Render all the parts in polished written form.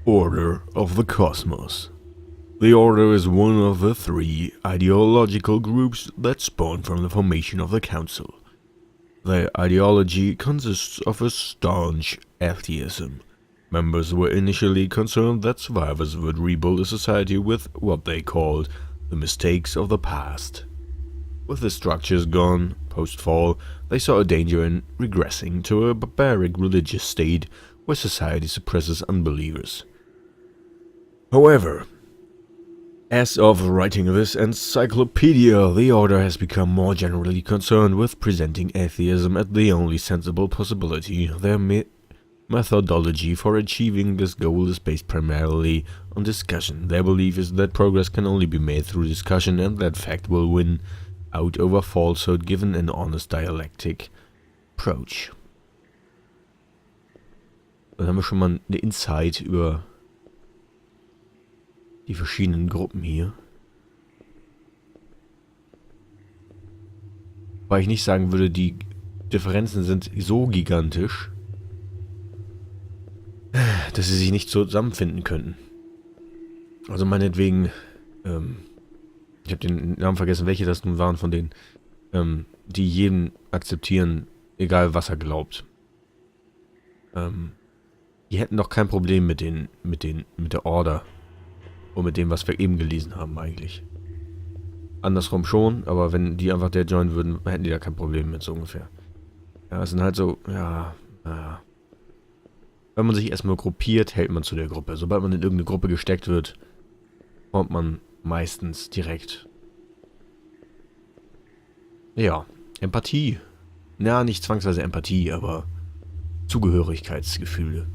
Order of the Cosmos. The Order is one of the three ideological groups that spawned from the formation of the Council. Their ideology consists of a staunch atheism. Members were initially concerned that survivors would rebuild a society with what they called the mistakes of the past. With the structures gone, post-fall, they saw a danger in regressing to a barbaric religious state where society suppresses unbelievers. However, as of writing this encyclopedia, the Order has become more generally concerned with presenting atheism as the only sensible possibility. Their methodology for achieving this goal is based primarily on discussion. Their belief is that progress can only be made through discussion and that fact will win out over falsehood given an honest dialectic approach. Dann haben wir schon mal eine Insight über die verschiedenen Gruppen hier. Weil ich nicht sagen würde, die Differenzen sind so gigantisch, dass sie sich nicht zusammenfinden könnten. Also meinetwegen, ich habe den Namen vergessen, welche das nun waren von denen, die jeden akzeptieren, egal was er glaubt. Die hätten doch kein Problem mit der Order. Und mit dem, was wir eben gelesen haben eigentlich. Andersrum schon, aber wenn die einfach der joinen würden, hätten die da kein Problem mit, so ungefähr. Ja, es sind halt so, ja. Wenn man sich erstmal gruppiert, hält man zu der Gruppe. Sobald man in irgendeine Gruppe gesteckt wird, kommt man meistens direkt. Ja, Empathie. Ja, nicht zwangsweise Empathie, aber Zugehörigkeitsgefühle.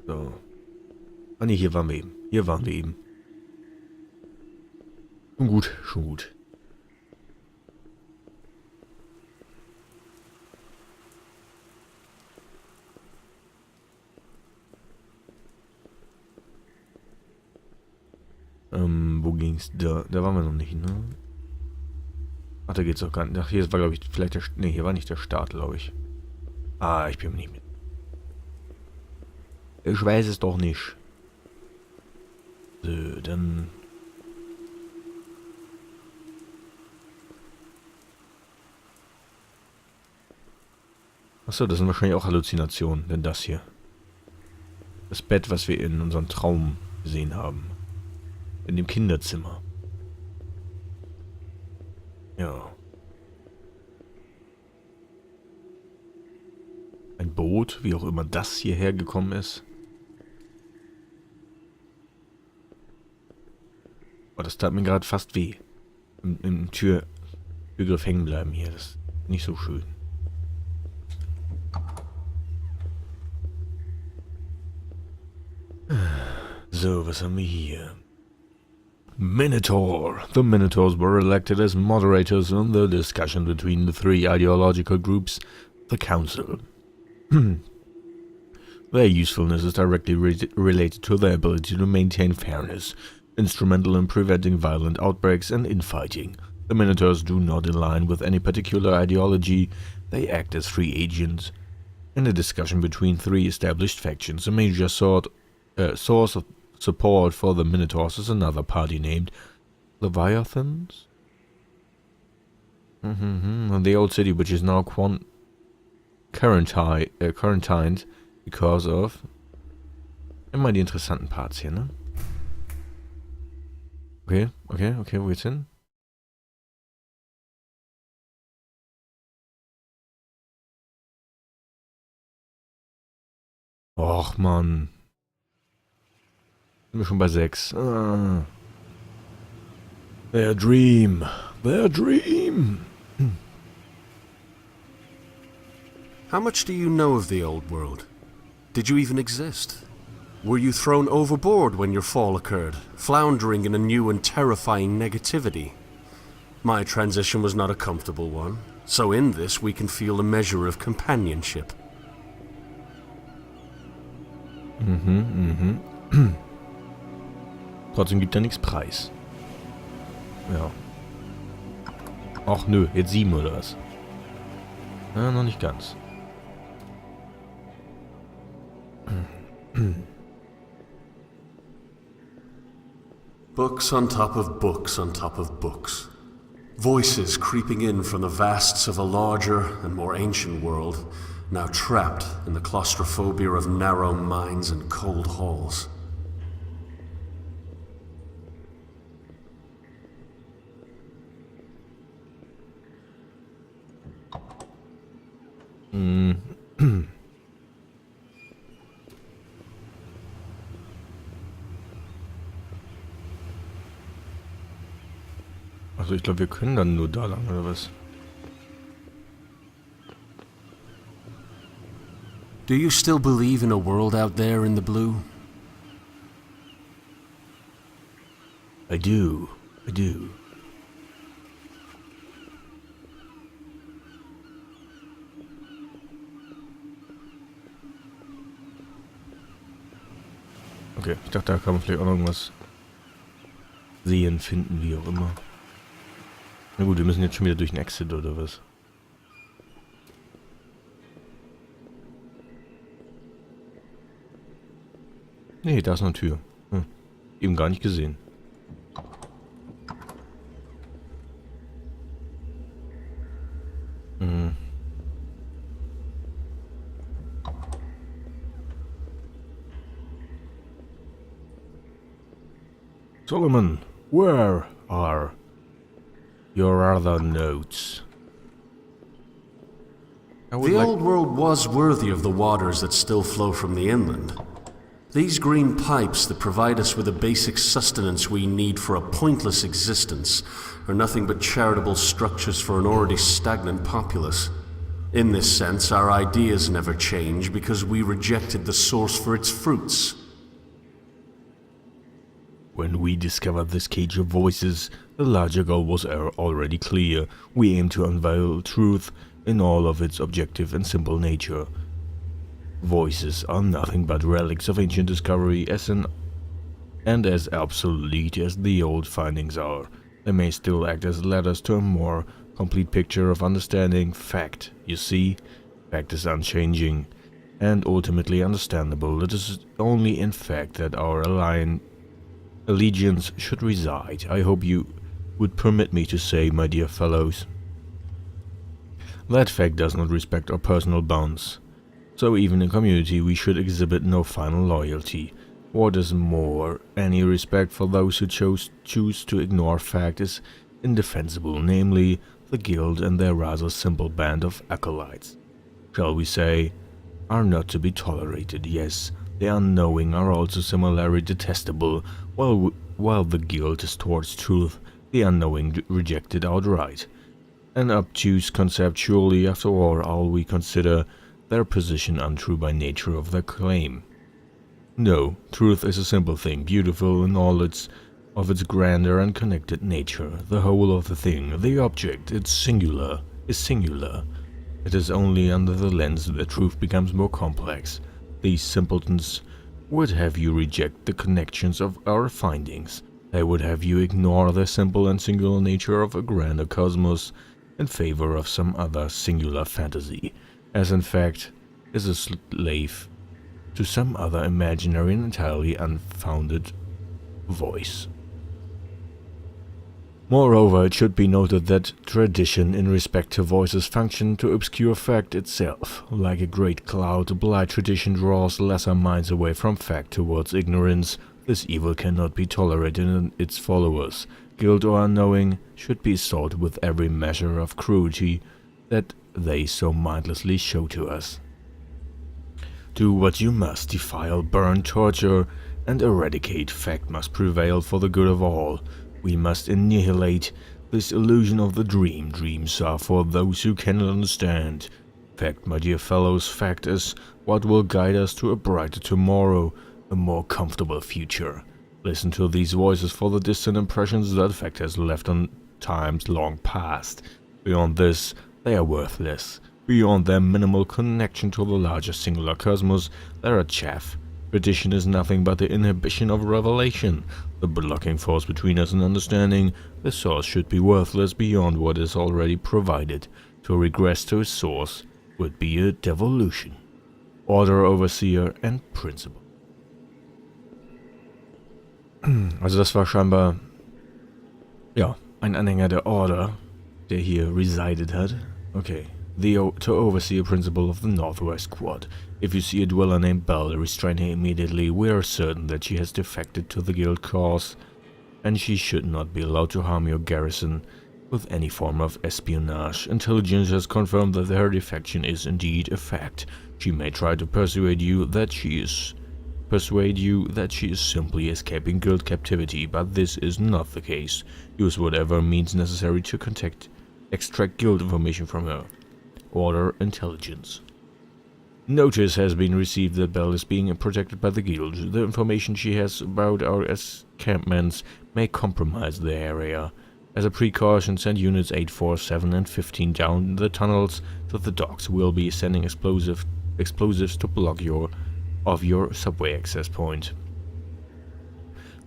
So. Ah ne, hier waren wir eben. Schon gut, schon gut. Wo ging's da? Da waren wir noch nicht, ne? Ach, da geht's auch gar nicht. Ach, hier war, glaube ich, vielleicht der... Ne, hier war nicht der Start, glaube ich. Ah, ich bin mir nicht mehr... Ich weiß es doch nicht. So, dann... Achso, das sind wahrscheinlich auch Halluzinationen, denn das hier. Das Bett, was wir in unserem Traum gesehen haben. In dem Kinderzimmer. Ja. Ein Boot, wie auch immer das hierher gekommen ist. Oh, das tat mir gerade fast weh. Im Türgriff hängen bleiben hier. Das ist nicht so schön. So, was haben wir hier? Minotaur. The Minotaurs were elected as moderators in the discussion between the three ideological groups, the Council. Their usefulness is directly related to their ability to maintain fairness, instrumental in preventing violent outbreaks and infighting. The Minotaurs do not align with any particular ideology. They act as free agents. In a discussion between three established factions, a major source of support for the Minotaurs is another party named Leviathans? The old city, which is now quarantined because of... Immer die interessanten Parts hier, ne? Okay, wo geht's hin? Och, Mann. Sind wir schon bei 6. Ah. Their dream. How much do you know of the old world? Did you even exist? Were you thrown overboard when your fall occurred, floundering in a new and terrifying negativity? My transition was not a comfortable one, so in this we can feel a measure of companionship. Trotzdem gibt er nichts preis. Ja. Ach nö, jetzt 7 oder was? Noch nicht ganz. Books on top of books on top of books. Voices creeping in from the vasts of a larger and more ancient world, now trapped in the claustrophobia of narrow minds and cold halls. Also ich glaube, wir können dann nur da lang, oder was? Do you still believe in a world out there in the blue? I do. I do. Okay, ich dachte, da kann man vielleicht auch noch irgendwas sehen, finden, wie auch immer. Na gut, wir müssen jetzt schon wieder durch den Exit, oder was? Nee, da ist eine Tür. Eben gar nicht gesehen. Solomon, where are your other notes? The old world was worthy of the waters that still flow from the inland. These green pipes that provide us with the basic sustenance we need for a pointless existence are nothing but charitable structures for an already stagnant populace. In this sense, our ideas never change because we rejected the source for its fruits. When we discovered this cage of voices, the larger goal was already clear. We aimed to unveil truth in all of its objective and simple nature. Voices are nothing but relics of ancient discovery and as obsolete as the old findings are. They may still act as ladders to a more complete picture of understanding fact. You see, fact is unchanging and ultimately understandable. It is only in fact that our allegiance should reside. I hope you would permit me to say, my dear fellows, that fact does not respect our personal bonds. So even in community we should exhibit no final loyalty. What is more, any respect for those who choose to ignore fact is indefensible, namely the guild and their rather simple band of acolytes. Shall we say, are not to be tolerated. Yes, the unknowing are also similarly detestable. While the guild distorts truth, the unknowing rejected outright. An obtuse concept surely, after all we consider their position untrue by nature of their claim. No, truth is a simple thing, beautiful in all of its grander and connected nature. The whole of the thing, the object, is singular. It is only under the lens that truth becomes more complex. These simpletons would have you reject the connections of our findings. They would have you ignore the simple and singular nature of a grander cosmos in favor of some other singular fantasy, as in fact is a slave to some other imaginary and entirely unfounded voice. Moreover, it should be noted that tradition in respect to voices function to obscure fact itself. Like a great cloud, blind tradition draws lesser minds away from fact towards ignorance. This evil cannot be tolerated in its followers. Guilt or unknowing should be sought with every measure of cruelty that they so mindlessly show to us. Do what you must, defile, burn, torture, and eradicate. Fact must prevail for the good of all. We must annihilate this illusion of the dream. Dreams are for those who cannot understand. Fact, my dear fellows, fact is what will guide us to a brighter tomorrow, a more comfortable future. Listen to these voices for the distant impressions that fact has left on times long past. Beyond this, they are worthless. Beyond their minimal connection to the larger singular cosmos, they are chaff. Tradition is nothing but the inhibition of revelation, the blocking force between us and understanding. The source should be worthless beyond what is already provided. To regress to its source would be a devolution. Order, Overseer and Principal. Also das war scheinbar, ja, ein Anhänger der Order, der hier resided hat. Okay. To Overseer Principal of the Northwest Quad. If you see a dweller named Bell, restrain her immediately. We are certain that she has defected to the guild cause, and she should not be allowed to harm your garrison with any form of espionage. Intelligence has confirmed that her defection is indeed a fact. She may try to persuade you that she is simply escaping guild captivity, but this is not the case. Use whatever means necessary to extract guild information from her. Order Intelligence. Notice has been received that Belle is being protected by the guild. The information she has about our encampments may compromise the area. As a precaution, send units 8, 4, 7 and 15 down the tunnels to the docks. We'll be sending explosives to block your subway access point.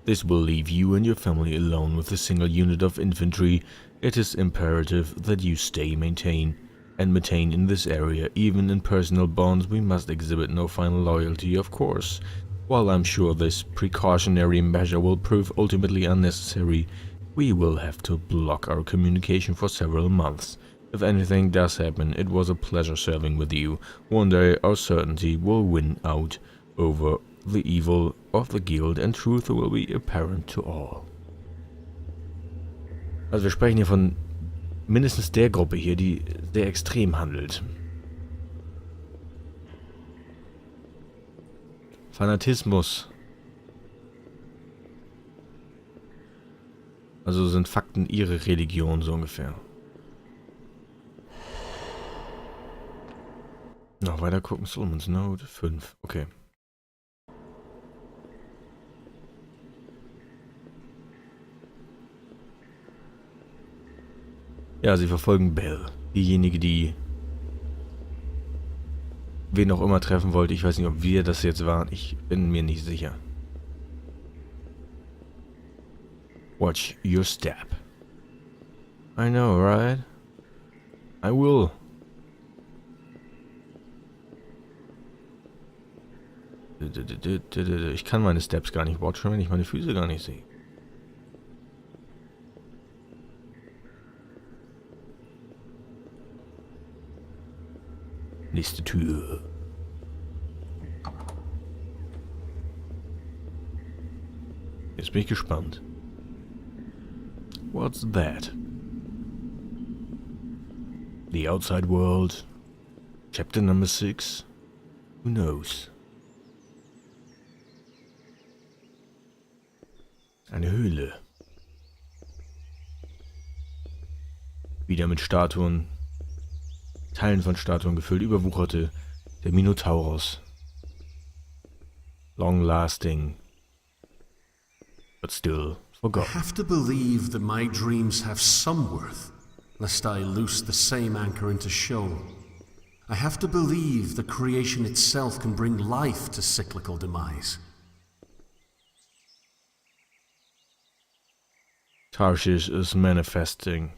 This will leave you and your family alone with a single unit of infantry. It is imperative that you maintain in this area. Even in personal bonds, we must exhibit no final loyalty, of course. While I'm sure this precautionary measure will prove ultimately unnecessary, we will have to block our communication for several months. If anything does happen, it was a pleasure serving with you. One day our certainty will win out over the evil of the guild and truth will be apparent to all. Also wir sprechen hier von mindestens der Gruppe hier, die sehr extrem handelt. Fanatismus. Also sind Fakten ihre Religion, so ungefähr. Noch weiter gucken, Solomon's Note 5, okay. Ja, sie verfolgen Belle. Diejenige, die wen auch immer treffen wollte. Ich weiß nicht, ob wir das jetzt waren. Ich bin mir nicht sicher. Watch your step. I know, right? I will. Ich kann meine Steps gar nicht watchen, wenn ich meine Füße gar nicht sehe. Nächste Tür. Jetzt bin ich gespannt. What's that? The outside world. Chapter number 6. Who knows? Eine Höhle. Wieder mit Statuen. Teilen von Statuen gefüllt, überwucherte. Der Minotaurus. Long lasting. But still forgotten. I have to believe that my dreams have some worth, lest I loose the same anchor into shoal. I have to believe that creation itself can bring life to cyclical demise. Tarshish is manifesting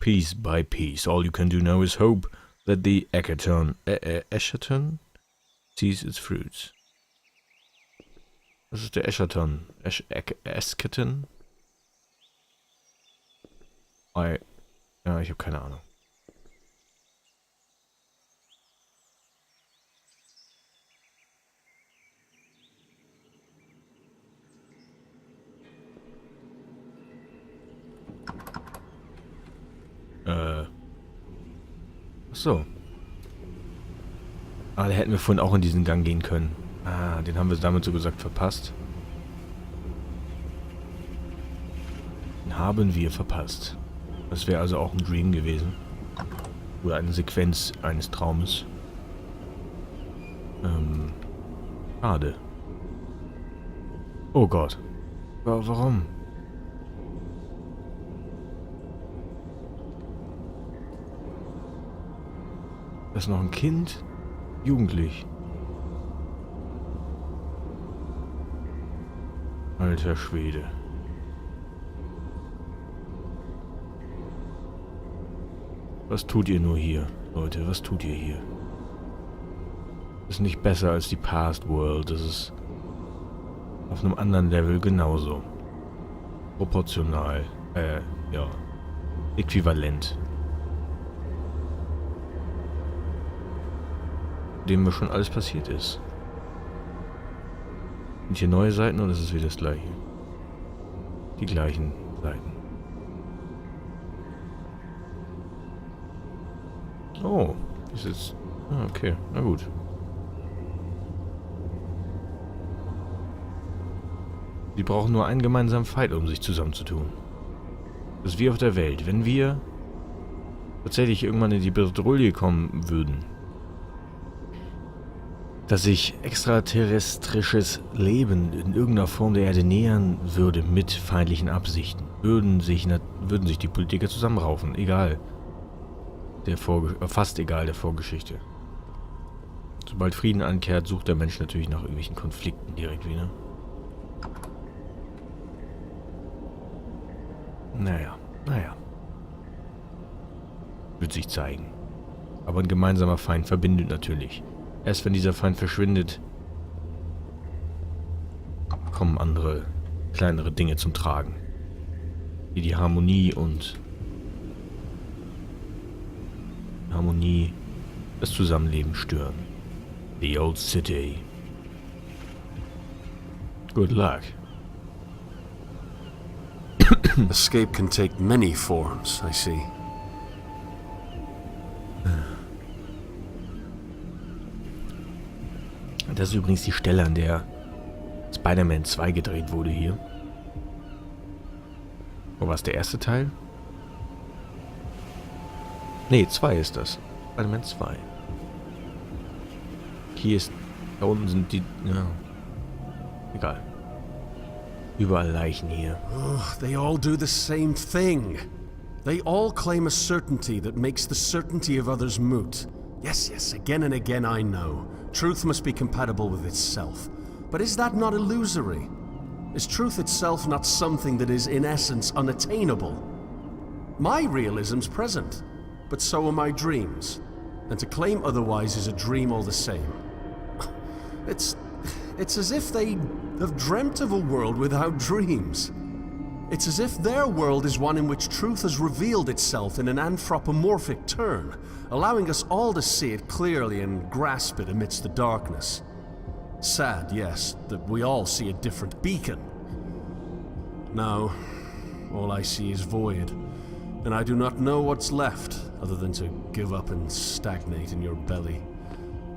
piece by piece. All you can do now is hope that the Eschaton sees its fruits. Was ist der Eschaton? Eschaton? Ja, ich habe keine Ahnung. Achso. Ah, da hätten wir vorhin auch in diesen Gang gehen können. Ah, den haben wir damit so gesagt verpasst. Den haben wir verpasst. Das wäre also auch ein Dream gewesen. Oder eine Sequenz eines Traumes. Schade. Oh Gott. Warum? Das ist noch ein Kind? Jugendlich. Alter Schwede. Was tut ihr nur hier, Leute? Was tut ihr hier? Das ist nicht besser als die Past World. Das ist auf einem anderen Level genauso. Proportional. Ja. Äquivalent. Dem was schon alles passiert ist. Sind hier neue Seiten oder ist es wieder das gleiche? Die gleichen Seiten. Oh, ist jetzt... Ah, okay, na gut. Sie brauchen nur einen gemeinsamen Feind, um sich zusammenzutun. Das ist wie auf der Welt. Wenn wir tatsächlich irgendwann in die Bedrohung kommen würden, dass sich extraterrestrisches Leben in irgendeiner Form der Erde nähern würde mit feindlichen Absichten, würden sich die Politiker zusammenraufen. Egal. Fast egal der Vorgeschichte. Sobald Frieden ankehrt, sucht der Mensch natürlich nach irgendwelchen Konflikten direkt wieder. Naja. Wird sich zeigen. Aber ein gemeinsamer Feind verbindet natürlich. Erst wenn dieser Feind verschwindet, kommen andere, kleinere Dinge zum Tragen. Die die Harmonie das Zusammenleben stören. The Old City. Good luck. Escape can take many forms, I see. Das ist übrigens die Stelle, an der Spider-Man 2 gedreht wurde hier. Wo war es der erste Teil? Ne, 2 ist das. Spider-Man 2. Hier ist... Da unten sind die... Ja. Egal. Überall Leichen hier. Oh, they all do the same thing. They all claim a certainty that makes the certainty of others moot. Yes, again and again I know. Truth must be compatible with itself. But is that not illusory? Is truth itself not something that is in essence unattainable? My realism's present, but so are my dreams. And to claim otherwise is a dream all the same. It's as if they have dreamt of a world without dreams. It's as if their world is one in which truth has revealed itself in an anthropomorphic turn, allowing us all to see it clearly and grasp it amidst the darkness. Sad, yes, that we all see a different beacon. Now, all I see is void, and I do not know what's left other than to give up and stagnate in your belly.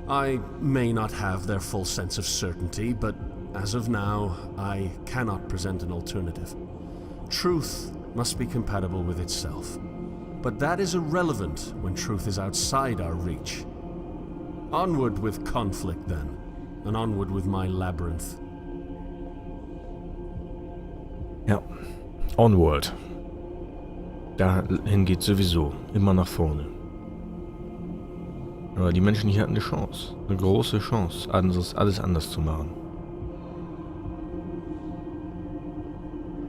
I may not have their full sense of certainty, but as of now, I cannot present an alternative. Truth must be compatible with itself. But that is irrelevant when truth is outside our reach. Onward with conflict, then, and onward with my labyrinth. Ja, onward. Dahin geht sowieso. Immer nach vorne. Aber die Menschen hier hatten eine Chance. Eine große Chance, alles anders zu machen.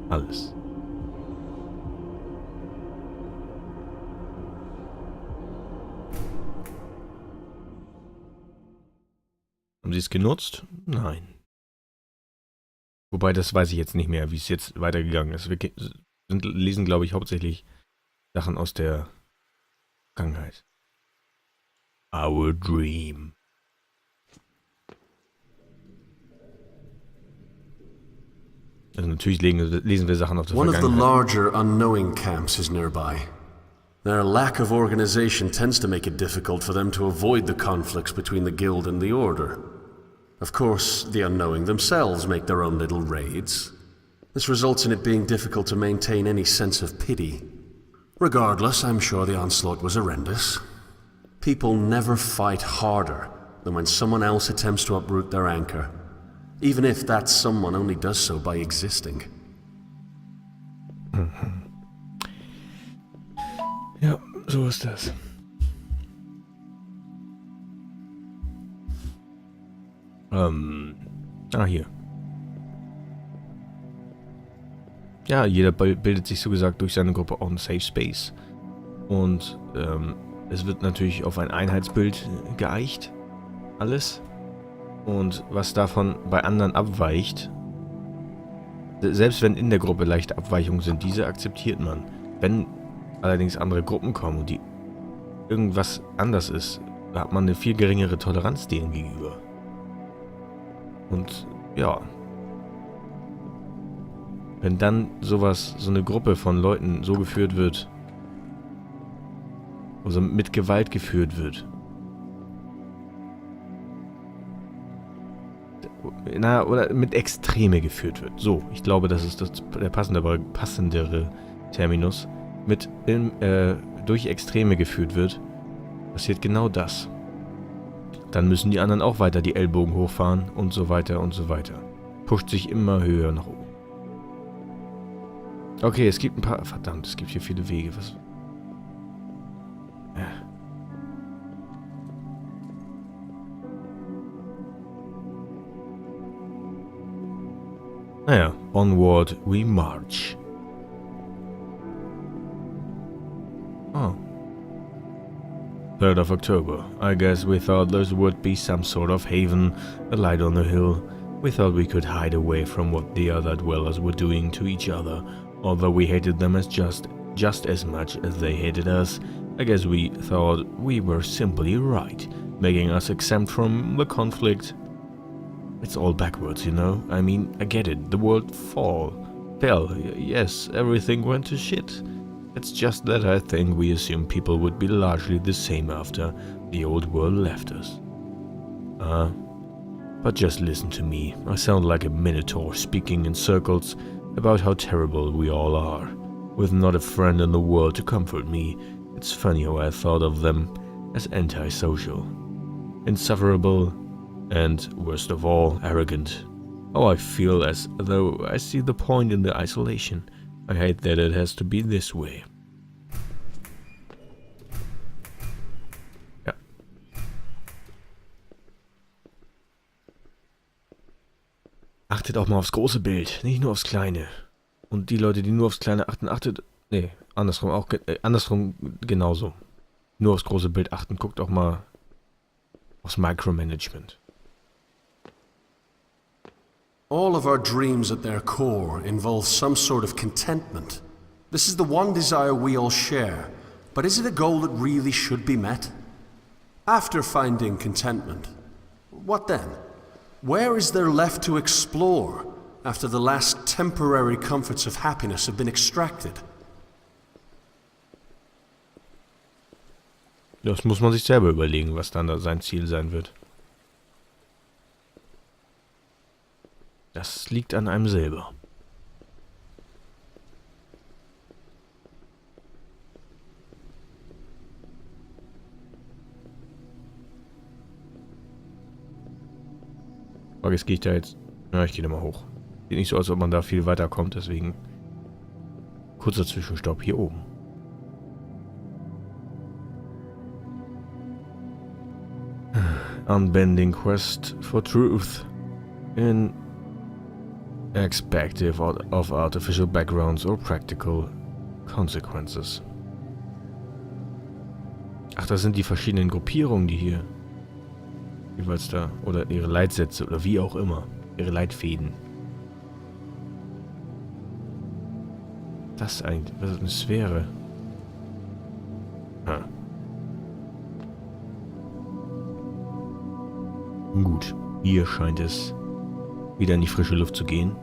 Alles. Haben sie es genutzt? Nein. Wobei, das weiß ich jetzt nicht mehr, wie es jetzt weitergegangen ist. Wir lesen, glaube ich, hauptsächlich Sachen aus der Vergangenheit. Our dream. Also natürlich lesen wir Sachen aus der Vergangenheit. Vergangenheit. One of the larger unknowing camps is nearby. Their lack of organization tends to make it difficult for them to avoid the conflicts between the guild and the order. Of course, the unknowing themselves make their own little raids. This results in it being difficult to maintain any sense of pity. Regardless, I'm sure the onslaught was horrendous. People never fight harder than when someone else attempts to uproot their anchor, even if that someone only does so by existing. Ja, so ist das. Hier. Ja, jeder bildet sich so gesagt durch seine Gruppe auch einen Safe Space. Und es wird natürlich auf ein Einheitsbild geeicht. Alles. Und was davon bei anderen abweicht, selbst wenn in der Gruppe leichte Abweichungen sind, diese akzeptiert man. Wenn allerdings andere Gruppen kommen und die irgendwas anders ist, da hat man eine viel geringere Toleranz denen gegenüber. Und ja, wenn dann so eine Gruppe von Leuten so geführt wird, also mit Gewalt geführt wird, oder mit Extreme geführt wird. So, ich glaube, das ist der passendere Terminus. Durch Extreme geführt wird, passiert genau das. Dann müssen die anderen auch weiter die Ellbogen hochfahren und so weiter und so weiter. Pusht sich immer höher nach oben. Okay, es gibt ein paar... Verdammt, es gibt hier viele Wege. Was... Ja. Naja, onward we march. Oh. 3rd of October. I guess we thought there would be some sort of haven, a light on the hill. We thought we could hide away from what the other dwellers were doing to each other. Although we hated them as just as much as they hated us, I guess we thought we were simply right, making us exempt from the conflict. It's all backwards, you know? I mean, I get it, the world fell. Yes, everything went to shit. It's just that I think we assumed people would be largely the same after the old world left us. But just listen to me. I sound like a minotaur speaking in circles about how terrible we all are, with not a friend in the world to comfort me. It's funny how I thought of them as antisocial, insufferable, and, worst of all, arrogant. Oh, I feel as though I see the point in the isolation. I hate that it has to be this way. Ja. Achtet auch mal aufs große Bild, nicht nur aufs kleine. Und die Leute, die nur aufs kleine achten, andersrum genauso. Nur aufs große Bild achten, guckt auch mal aufs Micromanagement. All of our dreams at their core involve some sort of contentment. This is the one desire we all share, but is it a goal that really should be met? After finding contentment, what then? Where is there left to explore after the last temporary comforts of happiness have been extracted? Das muss man sich selber überlegen, was dann da sein Ziel sein wird. Das liegt an einem selber. Aber jetzt gehe ich da jetzt... Ja, ich gehe da mal hoch. Sieht nicht so aus, als ob man da viel weiter kommt, deswegen... Kurzer Zwischenstopp hier oben. Unbending quest for truth. In... Expective of artificial backgrounds or practical consequences. Ach, das sind die verschiedenen Gruppierungen, die hier jeweils da, oder ihre Leitsätze, oder wie auch immer, ihre Leitfäden. Das eigentlich, was ist eine Sphäre? Ah. Gut, hier scheint es wieder in die frische Luft zu gehen.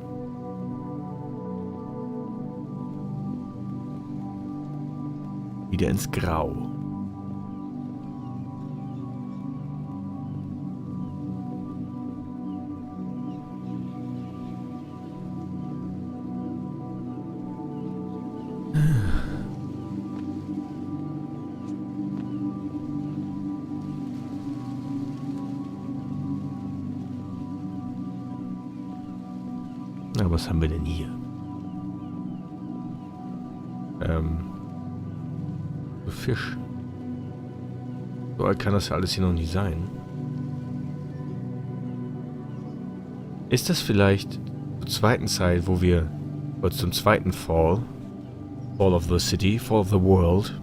Wieder ins Grau. Na, was haben wir denn hier? Fisch. So alt kann das ja alles hier noch nicht sein. Ist das vielleicht zur zweiten Zeit, wo wir, oder zum zweiten Fall of the City, Fall of the World,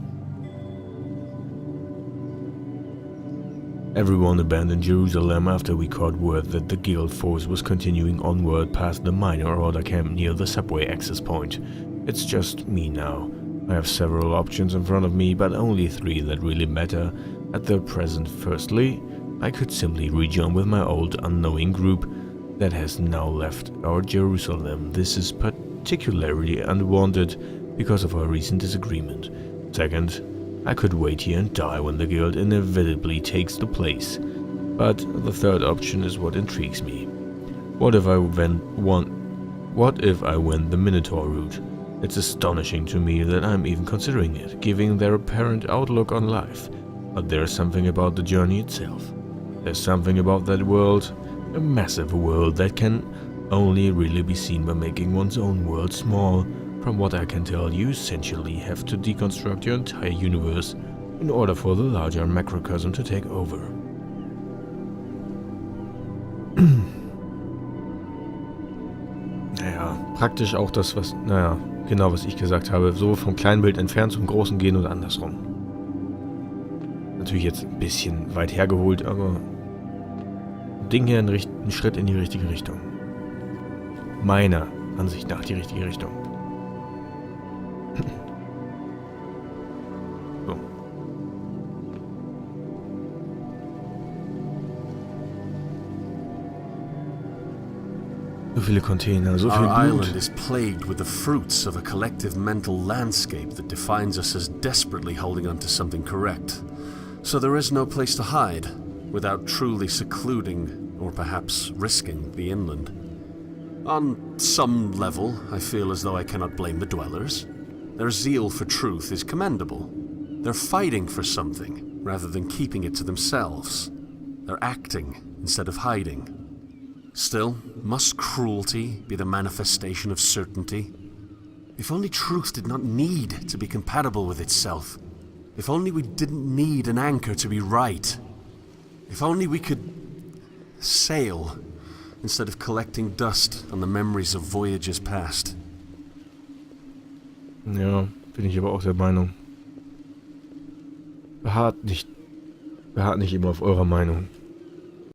Everyone abandoned Jerusalem after we caught word that the guild force was continuing onward past the minor order camp near the subway access point. It's just me now. I have several options in front of me, but only 3 that really matter at the present. Firstly, I could simply rejoin with my old unknowing group that has now left our Jerusalem. This is particularly unwanted because of our recent disagreement. Second, I could wait here and die when the guild inevitably takes the place. But the third option is what intrigues me. What if I went the Minotaur route? It's astonishing to me that I'm even considering it, given their apparent outlook on life. But there's something about the journey itself. There's something about that world, a massive world that can only really be seen by making one's own world small. From what I can tell, you essentially have to deconstruct your entire universe in order for the larger macrocosm to take over. Naja, praktisch auch das, was, genau was ich gesagt habe. So vom kleinen Bild entfernt zum großen gehen und andersrum. Natürlich jetzt ein bisschen weit hergeholt, aber Ding hier ein Schritt in die richtige Richtung. Meiner Ansicht nach die richtige Richtung. So. So viele Container, so viel Our Blut. island is plagued with the fruits of a collective mental landscape that defines us as desperately holding on to something correct. So there is no place to hide without truly secluding or perhaps risking the inland. On some level, I feel as though I cannot blame the dwellers. Their zeal for truth is commendable. They're fighting for something rather than keeping it to themselves. They're acting instead of hiding. Still, must cruelty be the manifestation of certainty? If only truth did not need to be compatible with itself. If only we didn't need an anchor to be right. If only we could sail instead of collecting dust on the memories of voyages past. Ja, bin ich aber auch der Meinung. Beharrt nicht immer auf eurer Meinung.